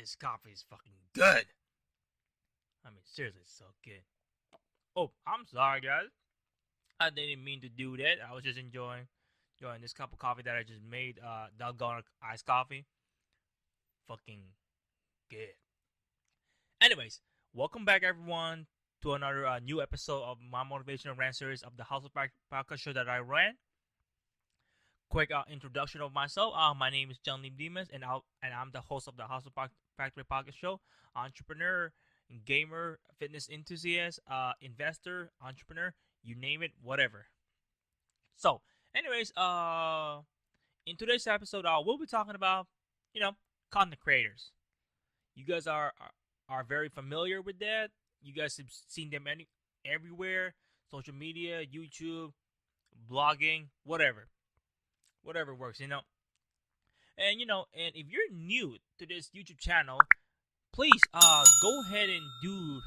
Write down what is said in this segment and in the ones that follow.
This coffee is fucking good. I mean, seriously, it's so good. Oh, I'm sorry, guys. I didn't mean to do that. I was just enjoying this cup of coffee that I just made. Dalgona iced coffee. Fucking good. Anyways, welcome back, everyone, to another new episode of my motivational rant series of the House of Podcast show that I ran. Quick introduction of myself. My name is John Lim Dimas, and I'm the host of the House of Factory Podcast show. Entrepreneur, gamer, fitness enthusiast, investor, entrepreneur, you name it, whatever. So, anyways, in today's episode, we'll be talking about, you know, content creators. You guys are very familiar with that. You guys have seen them everywhere, social media, YouTube, blogging, whatever works, And if you're new to this YouTube channel, please go ahead and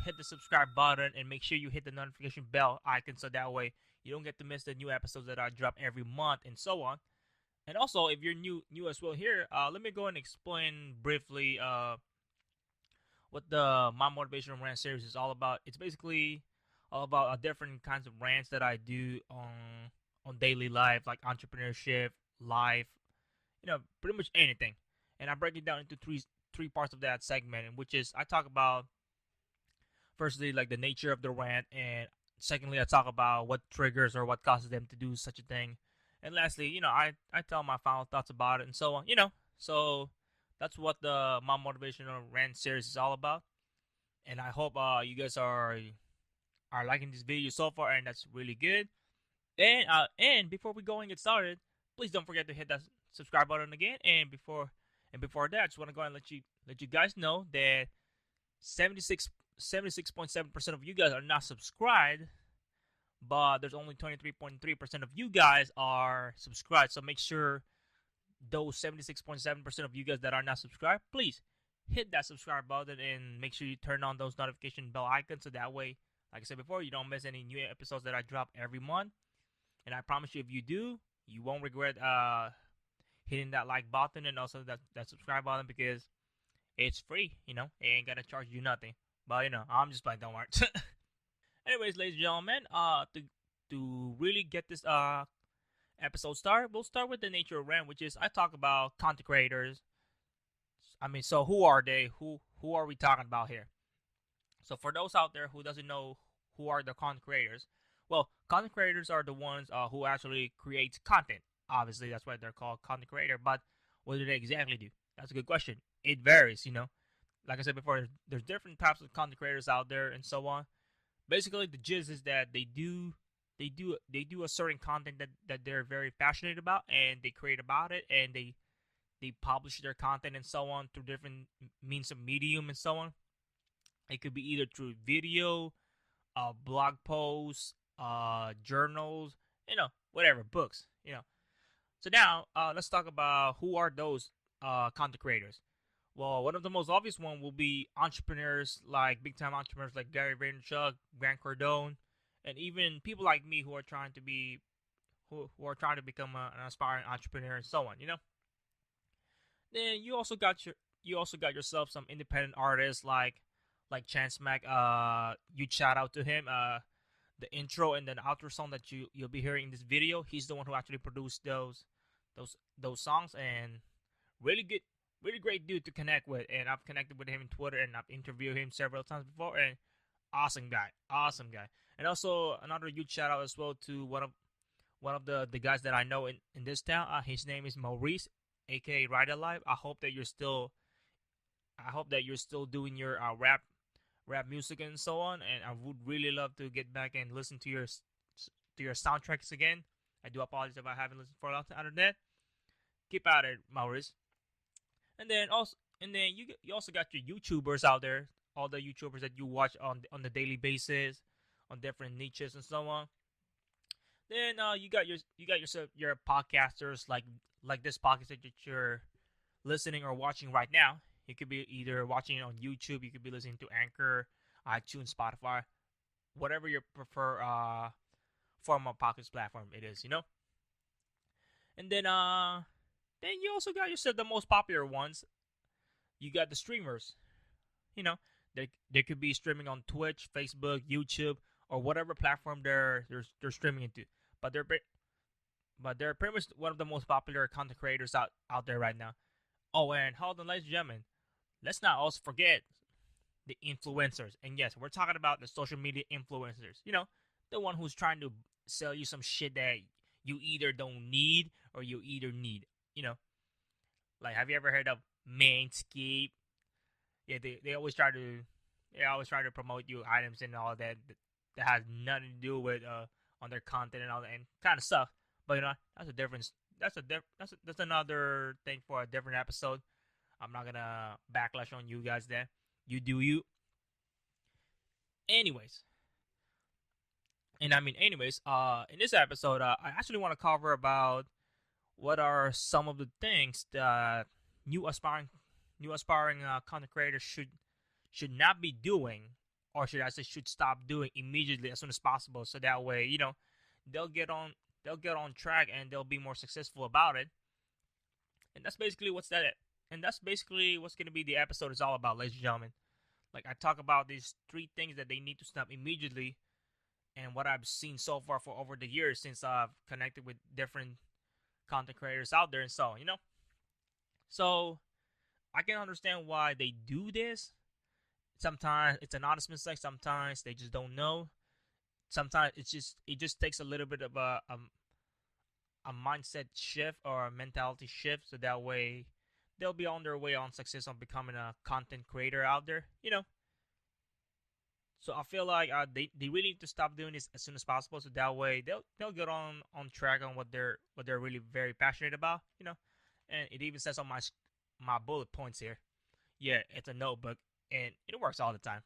hit the subscribe button and make sure you hit the notification bell icon so that way you don't get to miss the new episodes that I drop every month and so on. And also, if you're new as well here, let me go and explain briefly what the My Motivational Rant series is all about. It's basically all about different kinds of rants that I do on daily life, like entrepreneurship, life, pretty much anything. And I break it down into three parts of that segment, which is I talk about firstly like the nature of the rant, and secondly I talk about what triggers or what causes them to do such a thing, and lastly, I tell my final thoughts about it and so on. So that's what the My Motivational Rant series is all about, and I hope you guys are liking this video so far, and that's really good. And before we go and get started, please don't forget to hit that subscribe button again. And before that, I just want to go and let you guys know that 76.7% of you guys are not subscribed, but there's only 23.3% of you guys are subscribed. So make sure those 76.7% of you guys that are not subscribed, please hit that subscribe button and make sure you turn on those notification bell icons so that way, like I said before, you don't miss any new episodes that I drop every month. And I promise you, if you do, you won't regret hitting that like button and also that subscribe button, because it's free. It ain't gonna charge you nothing. But I'm just playing. Don't worry. Anyways, ladies and gentlemen, to really get this episode started, we'll start with the nature of rant, which is I talk about content creators. I mean, so who are they? Who are we talking about here? So for those out there who doesn't know who are the content creators, well, content creators are the ones who actually create content. Obviously, that's why they're called content creator. But what do they exactly do? That's a good question. It varies, Like I said before, there's different types of content creators out there and so on. Basically, the gist is that they do a certain content that they're very passionate about, and they create about it, and they publish their content and so on through different means of medium and so on. It could be either through video, blog posts, journals, whatever, books. So now, let's talk about who are those content creators. Well, one of the most obvious one will be entrepreneurs, like big time entrepreneurs like Gary Vaynerchuk, Grant Cardone, and even people like me who are trying to become an aspiring entrepreneur and so on. Then you also got yourself some independent artists like Chance Mac. Huge shout out to him. The intro and then the outro song that you'll be hearing in this video, he's the one who actually produced those songs, and really good, really great dude to connect with. And I've connected with him on Twitter, and I've interviewed him several times before, and awesome guy. And also another huge shout out as well to one of the guys that I know in this town. His name is Maurice, aka Ride Alive. I hope that you're still doing your rap music and so on, and I would really love to get back and listen to your soundtracks again. I do apologize if I haven't listened for a long time. Other than that, keep at it, Maurice. And then you also got your YouTubers out there, all the YouTubers that you watch on the daily basis, on different niches and so on. Then you got your podcasters like this podcast that you're listening or watching right now. You could be either watching it on YouTube, you could be listening to Anchor, iTunes, Spotify, whatever your prefer form of podcast platform it is. And then you also got yourself the most popular ones, You got the streamers. You know, they could be streaming on Twitch, Facebook, YouTube, or whatever platform they're streaming into. But they're pretty much one of the most popular content creators out there right now. Oh, and hold on, ladies and gentlemen, let's not also forget the influencers. And yes, we're talking about the social media influencers. The one who's trying to sell you some shit that you either don't need or you either need. You know, like have you ever heard of Manscaped? Yeah, they always try to promote you items and all that has nothing to do with on their content and all that and kind of stuff. But that's a difference. That's another thing for a different episode. I'm not gonna backlash on you guys there. You do you. Anyways, in this episode, I actually want to cover about what are some of the things that new aspiring content creators should not be doing, or should I say should stop doing immediately as soon as possible, so that way they'll get on track and they'll be more successful about it. And that's basically what's going to be the episode is all about, ladies and gentlemen. Like I talk about these three things that they need to stop immediately, and what I've seen so far for over the years since I've connected with different content creators out there, and so I can understand why they do this. Sometimes it's an honest mistake. Sometimes they just don't know. Sometimes it just takes a little bit of a mindset shift or a mentality shift, so that way they'll be on their way on success on becoming a content creator out there. So I feel like they really need to stop doing this as soon as possible, so that way they'll get on track on what they're really very passionate about. And it even says on my bullet points here. Yeah, it's a notebook, and it works all the time.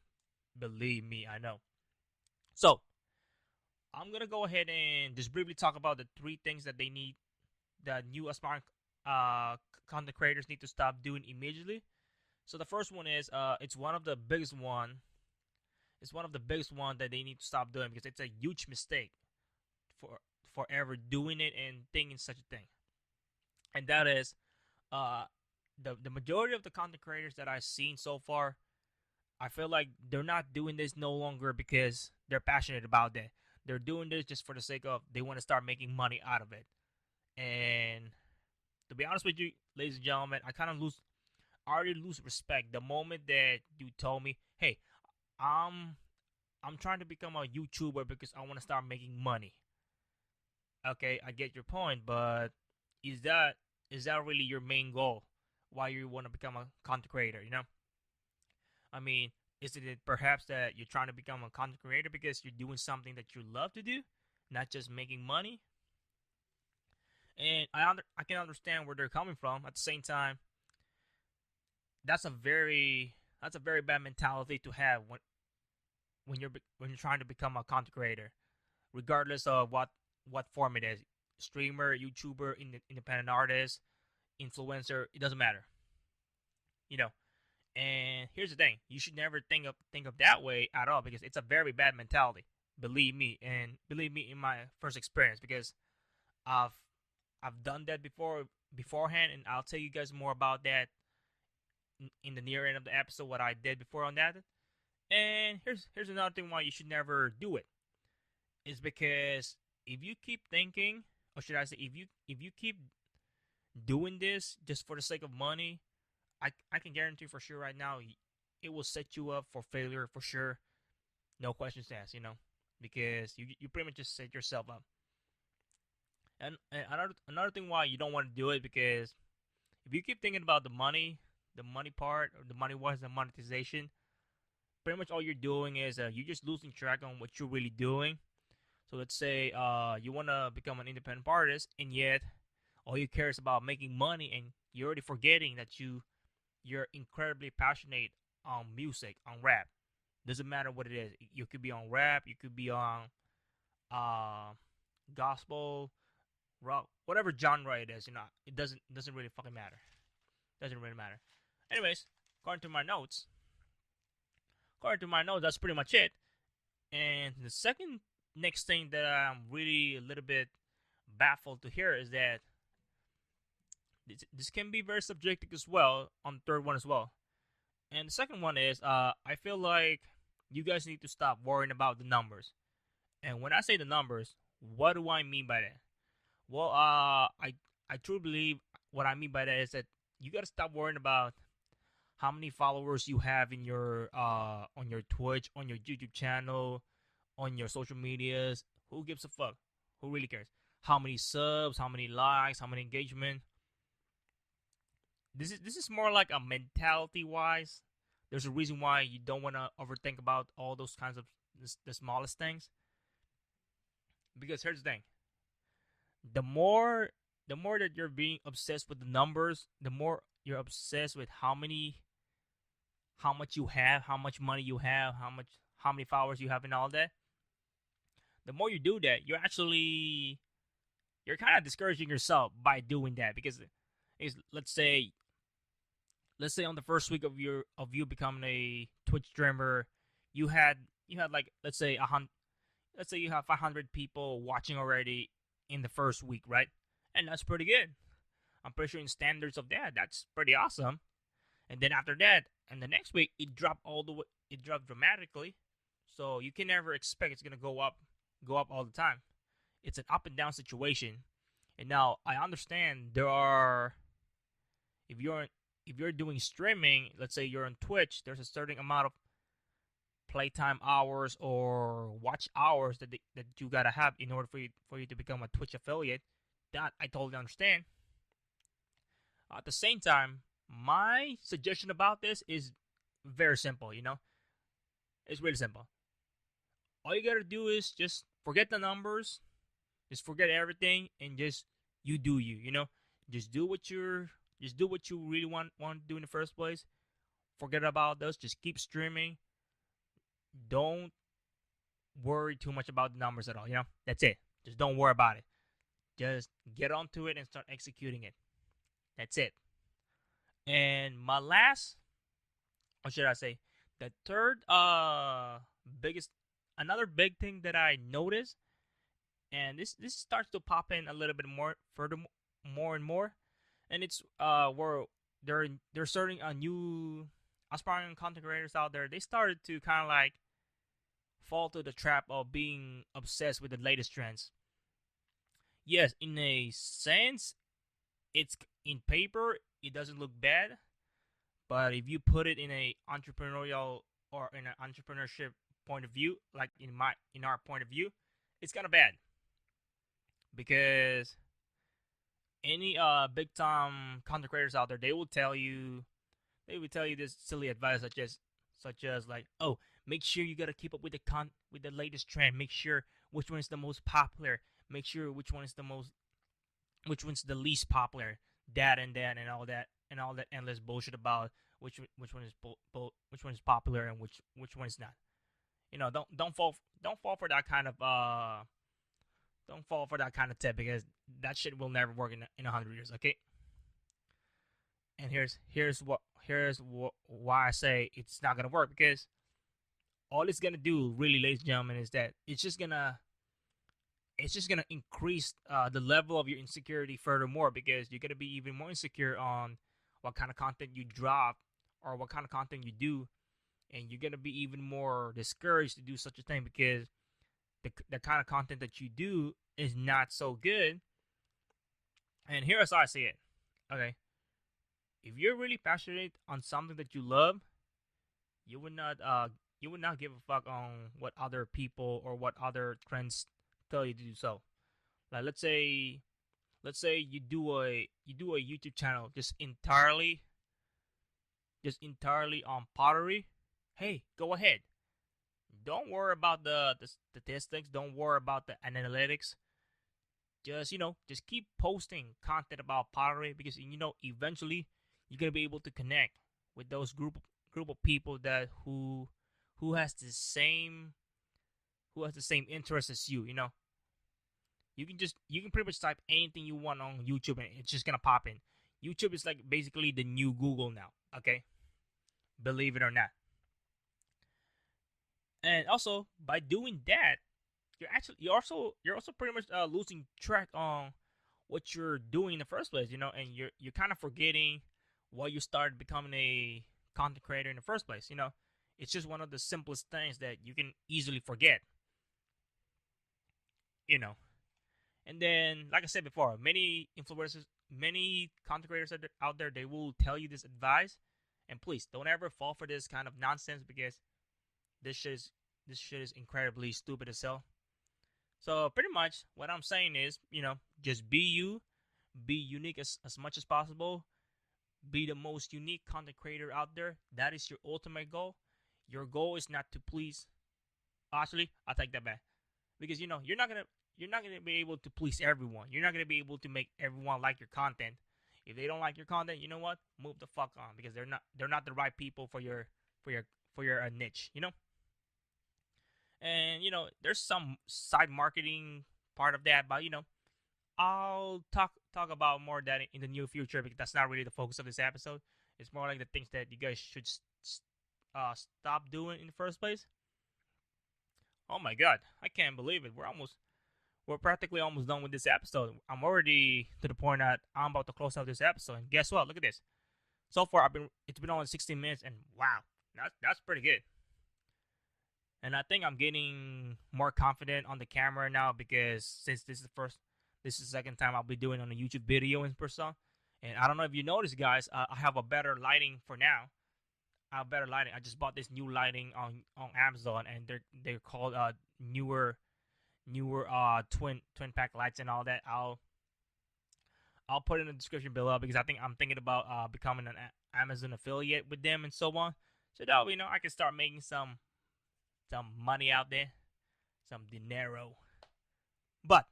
Believe me, I know. So I'm gonna go ahead and just briefly talk about the three things that new aspiring content creators need to stop doing immediately. So the first one is it's one of the biggest one. It's one of the biggest one that they need to stop doing because it's a huge mistake for ever doing it and thinking such a thing. And that is uh the majority of the content creators that I've seen so far, I feel like they're not doing this no longer because they're passionate about that. They're doing this just for the sake of they want to start making money out of it. And to be honest with you, ladies and gentlemen, I already lose respect the moment that you told me, "Hey, I'm I'm trying to become a YouTuber because I want to start making money." Okay, I get your point, but is that is that really your main goal? Why you want to become a content creator? I mean, is it perhaps that you're trying to become a content creator because you're doing something that you love to do, not just making money? And I can understand where they're coming from. At the same time, that's a very bad mentality to have when you're trying to become a content creator, regardless of what form it is, streamer, YouTuber, independent artist, influencer. It doesn't matter, you know. And here's the thing: you should never think of that way at all because it's a very bad mentality. Believe me, and believe me in my first experience because I've I've done that beforehand, and I'll tell you guys more about that in the near end of the episode. What I did before on that, and here's another thing why you should never do it is because if you keep thinking, or should I say, if you keep doing this just for the sake of money, I can guarantee for sure right now it will set you up for failure for sure. No questions asked, because you pretty much just set yourself up. And another thing why you don't want to do it because if you keep thinking about the money part or the money wise the monetization, pretty much all you're doing is you're just losing track on what you're really doing. So let's say you want to become an independent artist, and yet all you care is about making money, and you're already forgetting that you're incredibly passionate on music, on rap. Doesn't matter what it is. You could be on rap, you could be on uh, gospel, rock, whatever genre it is. It doesn't really fucking matter. Doesn't really matter. Anyways, according to my notes, that's pretty much it. And the second next thing that I'm really a little bit baffled to hear is that this can be very subjective as well on the third one as well. And the second one is I feel like you guys need to stop worrying about the numbers. And when I say the numbers, what do I mean by that? Well, I truly believe what I mean by that is that you gotta stop worrying about how many followers you have in your on your Twitch, on your YouTube channel, on your social medias. Who gives a fuck? Who really cares? How many subs, how many likes, how many engagement? This is more like a mentality wise. There's a reason why you don't want to overthink about all those kinds of the smallest things. Because here's the thing: the more the more that you're being obsessed with the numbers, the more you're obsessed with how much you have, how much money you have, how many followers you have, and all that. The more you do that, you're kind of discouraging yourself by doing that because is let's say on the first week of you becoming a Twitch streamer, you had you had like let's say you have 500 people watching already in the first week, right? And that's pretty good. I'm pretty sure in standards of that, that's pretty awesome. And then after that, and the next week, it dropped dramatically. So you can never expect it's gonna go up all the time. It's an up and down situation. And now I understand there are if you're if you're doing streaming, let's say you're on Twitch, there's a certain amount of playtime hours or watch hours that you gotta have in order for you to become a Twitch affiliate. That I totally understand. At the same time, my suggestion about this is very simple. It's really simple. All you gotta do is just forget the numbers, just forget everything, and just you do you. Just do what you really want to do in the first place. Forget about those. Just keep streaming. Don't worry too much about the numbers at all. That's it. Just don't worry about it. Just get onto it and start executing it. That's it. And my last, or should I say, the third biggest, another big thing that I noticed, and this starts to pop in a little bit more further, more and more, and it's where they're starting a new aspiring content creators out there. They started to kind of like fall to the trap of being obsessed with the latest trends. Yes, in a sense, it's in paper it doesn't look bad, but if you put it in a entrepreneurial or in an entrepreneurship point of view, like in our point of view, it's kind of bad because any big time content creators out there, they will tell you this silly advice such as like, oh, make sure you gotta keep up with with the latest trend. Make sure which one is the most popular. Make sure which one's the least popular. That and all that endless bullshit about which one is which one is popular and which one is not. Don't fall for that kind of don't fall for that kind of tip because that shit will never work in 100 years. Okay. And why I say it's not gonna work because all it's gonna do, really, ladies and gentlemen, is that it's just gonna increase the level of your insecurity furthermore because you're gonna be even more insecure on what kind of content you drop or what kind of content you do, and you're gonna be even more discouraged to do such a thing because the kind of content that you do is not so good. And here's how I see it. Okay, if you're really passionate on something that you love, you would not give a fuck on what other people or what other trends tell you to do so. Like let's say you do a YouTube channel just entirely on pottery. Hey, go ahead. Don't worry about the statistics. Don't worry about the analytics. Just keep posting content about pottery because eventually you're gonna be able to connect with those group of people that who has the same interest as you. You can pretty much type anything you want on YouTube and it's just gonna pop in. YouTube is like basically the new Google now. Okay, believe it or not. And also by doing that, you're also pretty much losing track on what you're doing in the first place. And you're kind of forgetting why you started becoming a content creator in the first place. It's just one of the simplest things that you can easily forget. You know, and then, like I said before, many influencers, many content creators out there, they will tell you this advice, and please don't ever fall for this kind of nonsense because this shit is this shit is incredibly stupid as hell. So pretty much what I'm saying is, just be you, be unique as much as possible, be the most unique content creator out there. That is your ultimate goal. Your goal is not to please. Actually, I'll take that back because you're not gonna be able to please everyone. You're not gonna be able to make everyone like your content. If they don't like your content, you know what? Move the fuck on because they're not the right people for your for your niche. And there's some side marketing part of that, but I'll talk about more of that in the near future because that's not really the focus of this episode. It's more like the things that you guys should stop doing in the first place. Oh my god, I can't believe it. We're practically almost done with this episode. I'm already to the point that I'm about to close out this episode. And guess what? Look at this. So far, it's been only 16 minutes, and wow, that's pretty good. And I think I'm getting more confident on the camera now because since this is the second time I'll be doing on a YouTube video in person. And I don't know if you noticed, guys, I have a better lighting for now. I have better lighting. I just bought this new lighting on Amazon, and they're called newer twin pack lights and all that. I'll put it in the description below because I'm thinking about becoming an Amazon affiliate with them and so on. So that I can start making some money out there, some dinero. But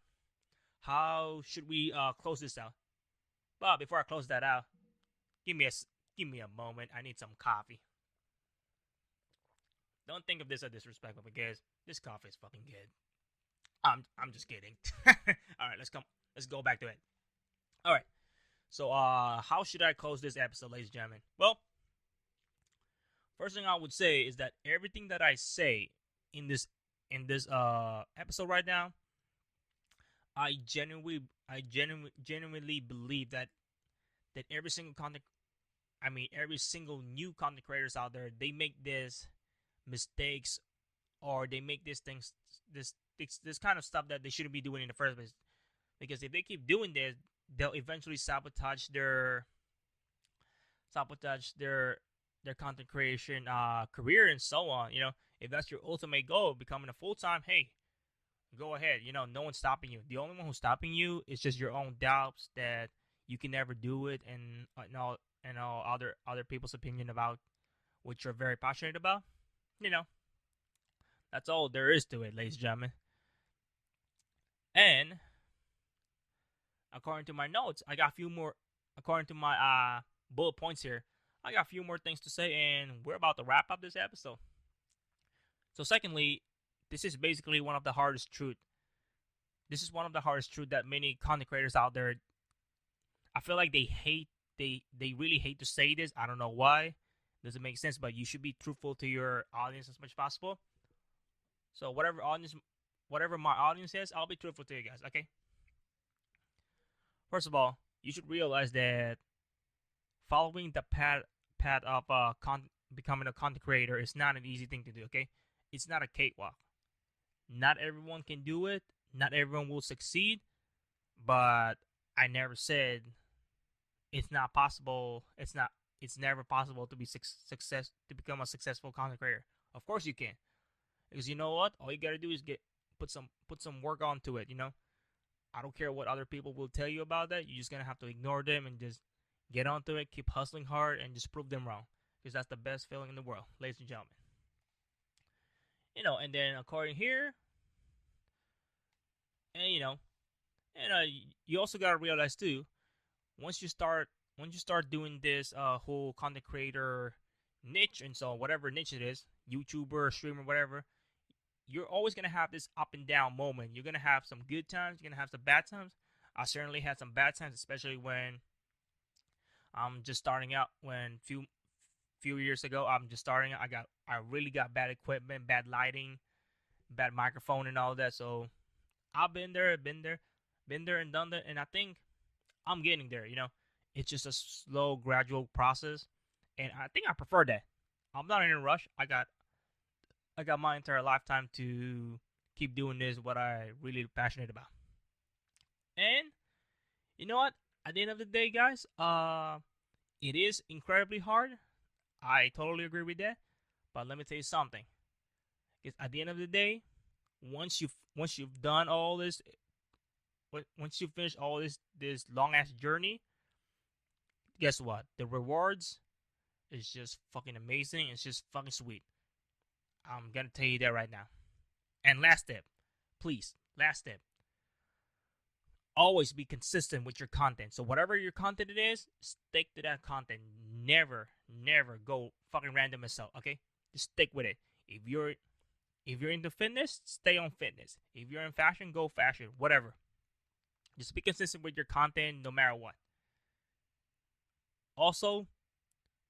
how should we close this out? But before I close that out, give me a moment. I need some coffee. Don't think of this as disrespectful because this coffee is fucking good. I'm just kidding. All right, let's go back to it. All right. So how should I close this episode, ladies and gentlemen? Well, first thing I would say is that everything that I say in this episode right now, I genuinely believe that every single new content creators out there, they make these mistakes or they make these things this kind of stuff that they shouldn't be doing in the first place. Because if they keep doing this, they'll eventually sabotage their content creation career and so on. If that's your ultimate goal, becoming a full time, hey, go ahead. No one's stopping you. The only one who's stopping you is just your own doubts that you can never do it, and all other people's opinion about what you're very passionate about. You know, that's all there is to it, ladies and gentlemen. And according to my notes, I got a few more. According to my bullet points here, I got a few more things to say, and we're about to wrap up this episode. So, secondly, this is basically one of the hardest truth. This is one of the hardest truth that many content creators out there. I feel like they hate. They really hate to say this. I don't know why. Doesn't make sense, but you should be truthful to your audience as much as possible. So whatever my audience says, I'll be truthful to you guys. Okay. First of all, you should realize that following the path of becoming a content creator is not an easy thing to do. Okay, it's not a cakewalk. Not everyone can do it. Not everyone will succeed. But I never said it's not possible. It's never possible to be to become a successful content creator. Of course you can, because you know what? All you gotta do is put some work onto it. I don't care what other people will tell you about that. You're just gonna have to ignore them and just get onto it. Keep hustling hard and just prove them wrong, because that's the best feeling in the world, ladies and gentlemen. And then according here, and you also gotta realize too, once you start doing this whole content creator niche, and so whatever niche it is, YouTuber, streamer, whatever, you're always gonna have this up and down moment. You're gonna have some good times, you're gonna have some bad times. I certainly had some bad times, especially when I'm just starting out. When few years ago, I'm just starting. I really got bad equipment, bad lighting, bad microphone, and all that. So I've been there, and done that, and I think I'm getting there. It's just a slow, gradual process, and I think I prefer that. I'm not in a rush. I got my entire lifetime to keep doing this, what I really passionate about. And you know what? At the end of the day, guys, it is incredibly hard. I totally agree with that. But let me tell you something. Because at the end of the day, once you've done all this, once you finish all this long ass journey, guess what? The rewards is just fucking amazing. It's just fucking sweet. I'm gonna tell you that right now. And last step, please, last step. Always be consistent with your content. So whatever your content it is, stick to that content. Never, never go fucking random yourself. Okay, just stick with it. If you're into fitness, stay on fitness. If you're in fashion, go fashion. Whatever. Just be consistent with your content, no matter what. Also,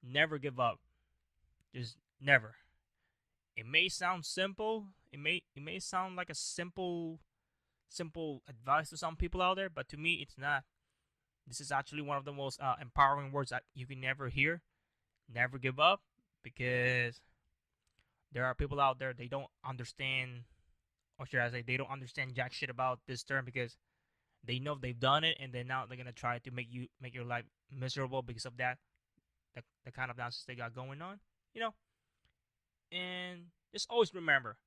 never give up. Just never. It may sound simple. It may sound like a simple advice to some people out there, but to me, it's not. This is actually one of the most empowering words that you can never hear. Never give up, because there are people out there, they don't understand, or should I say, they don't understand jack shit about this term, because they know they've done it, and then now they're gonna try to make your life miserable because of that, the kind of nonsense they got going on, you know. And just always remember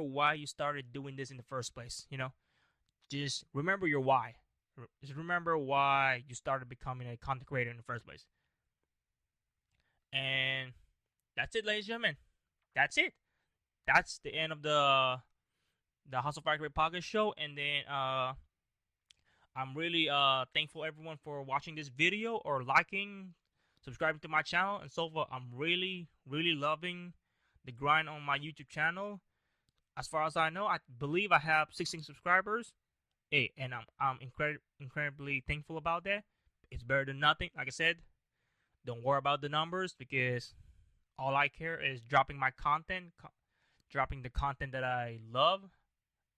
why you started doing this in the first place. You know, just remember your why. Just remember why you started becoming a content creator in the first place. And that's it, ladies and gentlemen. That's it. That's the end of the Hustle Factory podcast show. And then I'm really thankful everyone for watching this video or liking, subscribing to my channel, and so forth. I'm really, really loving the grind on my YouTube channel. As far as I know, I believe I have 16 subscribers. Hey, and I'm incredibly thankful about that. It's better than nothing. Like I said, don't worry about the numbers, because all I care is dropping my content, dropping the content that I love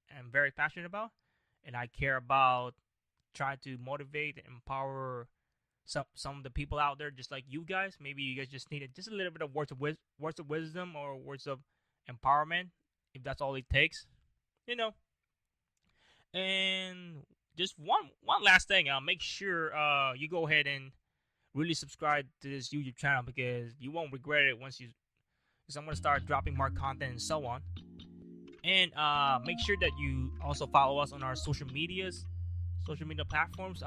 and I'm very passionate about, and I care about trying to motivate and empower some of the people out there, just like you guys. Maybe you guys just needed just a little bit of words of wisdom or words of empowerment, if that's all it takes, you know. And just one last thing, make sure you go ahead and really subscribe to this YouTube channel, because you won't regret it because I'm gonna start dropping more content and so on. And make sure that you also follow us on our social media platforms.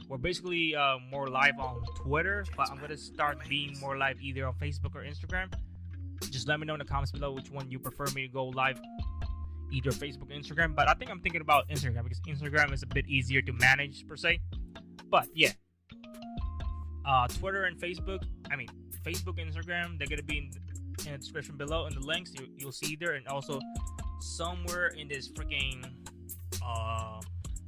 We're basically more live on Twitter, but I'm gonna start being more live either on Facebook or Instagram. Just let me know in the comments below which one you prefer me to go live, either Facebook or Instagram. But I think I'm thinking about Instagram, because Instagram is a bit easier to manage per se. But yeah, Twitter and Facebook. Facebook and Instagram, they're gonna be in the description below, in the links you'll see there, and also somewhere in this freaking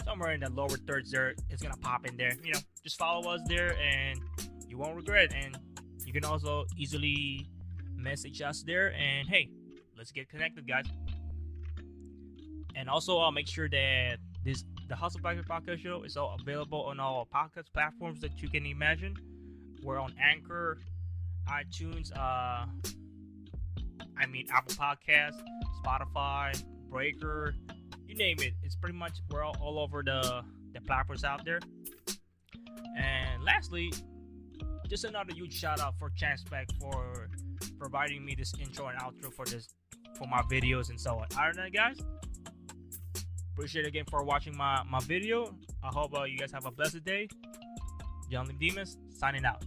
somewhere in the lower thirds there, it's gonna pop in there. You know, just follow us there, and you won't regret it. And you can also easily message us there, and hey, let's get connected, guys. And also, I'll make sure that the Hustle Factory podcast show is all available on all podcast platforms that you can imagine. We're on Anchor, iTunes, Apple Podcasts, Spotify, Breaker, you name it. It's pretty much, we're all over the platforms out there. And lastly, just another huge shout out for Chance Beck for providing me this intro and outro for my videos and so on. Alright then, guys, appreciate it again for watching my video. I hope you guys have a blessed day. John Lee Demas signing out.